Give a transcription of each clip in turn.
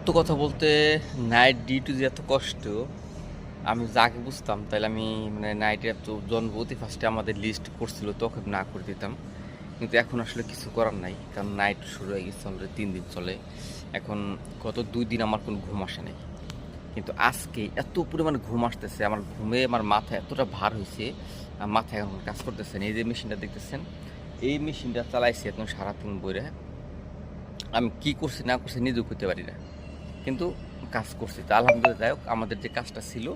সত্য কথা বলতে নাইট ডিউটি যে এত কষ্ট আমি যাকে বুঝতাম তাহলে আমি মানে নাইটে এত জনবতি ফার্স্টে আমাদের লিস্ট করছিল তখন না করে দিতাম। কিন্তু এখন আসলে কিছু করার নাই, কারণ নাইট শুরু হয়ে গেছে অলরেডি 3 দিন চলে। এখন গত 2 দিন আমার কোনো ঘুম আসে নাই, কিন্তু আজকে এত পরিমাণে ঘুম আসতেছে, আমার ঘুমে আমার মাথা এতটা ভার হয়েছে, মাথায় এখন কাজ করতেছে না। এই যে মেশিনটা দেখতেছেন, এই মেশিনটা চালাইছি এখন সারাদিন বইরে। আমি কি করছি না করছি নিজেও করতে পারি না, কিন্তু কাজ করছি। তো আলহামদুলিল্লাহ, যাই হোক, আমাদের যে কাজটা ছিল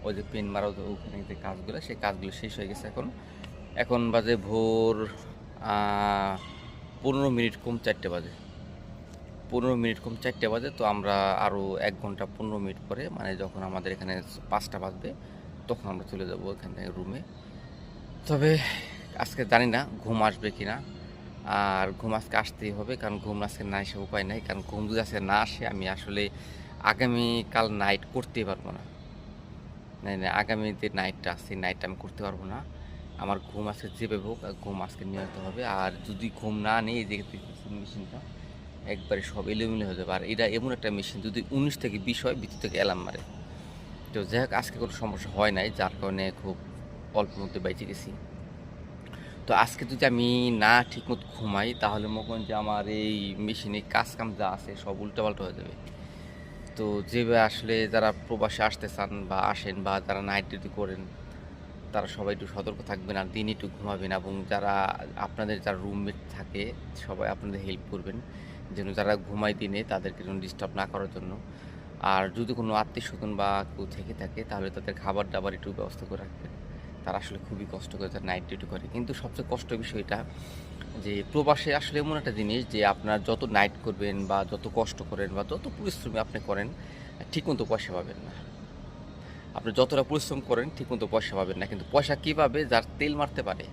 ওই যে পেন মারা ওখানে যে কাজগুলো, সেই কাজগুলো শেষ হয়ে গেছে। এখন এখন বাজে ভোর 15 মিনিট কম 4টে বাজে, 15 মিনিট কম 4টে বাজে। তো আমরা আরও 1 ঘন্টা 15 মিনিট পরে, মানে যখন আমাদের এখানে 5টা বাজবে, তখন আমরা চলে যাবো এখানে রুমে। তবে আজকে জানি না ঘুম আসবে কি না, আর ঘুম আজকে আসতেই হবে, কারণ ঘুম আজকে না এসে উপায় নাই। কারণ ঘুম যদি আজকে না আসে, আমি আসলে আগামীকাল নাইট করতেই পারবো না। না, আগামী যে নাইটটা আছে নাইটটা আমি করতে পারবো না। আমার ঘুম আজকে যেভাবে হোক ঘুম আজকে নিতে হবে। আর যদি ঘুম না নিই, এই যে মেশিনটা একবারে সব এলোমেলো হয়ে যাবে। আর এটা এমন একটা মেশিন, যদি 19 থেকে 20 হয় ভিতর থেকে অ্যালার্ম মারে। তো যাই হোক, আজকে কোনো সমস্যা হয় নাই, যার কারণে খুব অল্প মধ্যে বেঁচে গেছি। তো আজকে যদি আমি না ঠিকমতো ঘুমাই, তাহলে মনে করেন যে আমার এই মেশিনে কাজ কাম যা আছে সব উল্টোপাল্টা হয়ে যাবে। তো যেভাবে আসলে যারা প্রবাসে আসতে চান বা আসেন, বা যারা নাইট ডিউটি করেন, তারা সবাই একটু সতর্ক থাকবেন আর দিনে একটু ঘুমাবেন। এবং যারা আপনাদের যারা রুমমেট থাকে, সবাই আপনাদের হেল্প করবেন যেন যারা ঘুমায় দিনে তাদেরকে যেন ডিস্টার্ব না করার জন্য। আর যদি কোনো আত্মীয় স্বজন বা কেউ থেকে থাকে, তাহলে তাদের খাবার দাবার একটু ব্যবস্থা করে রাখবেন। তারা আসলে খুবই কষ্ট করে তারা নাইট ডিউটি করে। কিন্তু সবচেয়ে কষ্টের বিষয় এটা যে প্রবাসে আসলে এমন একটা জিনিস যে আপনার যত নাইট করবেন বা যত কষ্ট করেন বা যত পরিশ্রমী আপনি করেন, ঠিকমতো পয়সা পাবেন না। আপনি যতটা পরিশ্রম করেন ঠিকমতো পয়সা পাবেন না। কিন্তু পয়সা কী পাবে? যার তেল মারতে পারে,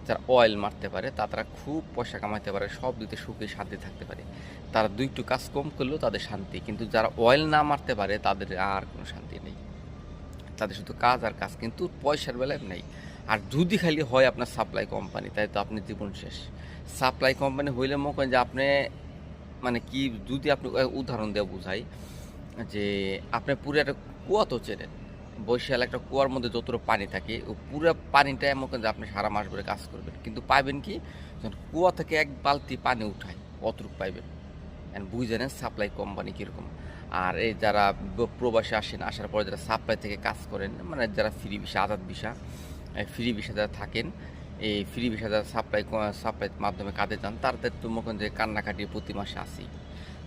যারা অয়েল মারতে পারে, তারা খুব পয়সা কামাইতে পারে, সব দিতে সুখে শান্তি থাকতে পারে। তারা 2 একটু কাজ কম করলেও তাদের শান্তি। কিন্তু যারা অয়েল না মারতে পারে, তাদের আর কোনো শান্তি নেই। তাদের শুধু কাজ আর কাজ, কিন্তু পয়সার বেলায় নেই। আর যদি খালি হয় আপনার সাপ্লাই কোম্পানি, তাই তো আপনি জীবন শেষ। সাপ্লাই কোম্পানি হইলে মনে করেন যে আপনি, মানে কি, যদি আপনি উদাহরণ দিয়ে বোঝাই, যে আপনি পুরো একটা কুয়া তো চেনেন, বরিশাল একটা কুয়ার মধ্যে যতটুকু পানি থাকে, ও পুরো পানিটা এমন করেন যে আপনি সারা মাস ধরে কাজ করবেন, কিন্তু পাইবেন কি? যখন কুয়া থেকে 1 বালতি পানি উঠায়, অতটুকু পাইবেন। বুঝে নেন সাপ্লাই কোম্পানি কীরকম। আর এই যারা প্রবাসে আসেন, আসার পরে যারা সাপ্লাই থেকে কাজ করেন, মানে যারা free visa, Azad visa, free visa যারা থাকেন, এই ফ্রি ভিসা যারা সাপ্লাইয়ের মাধ্যমে কাজে যান, তাদের তো মনে করেন যে কান্নাকাটি প্রতি মাসে আসি।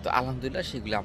তো আলহামদুলিল্লাহ সেগুলো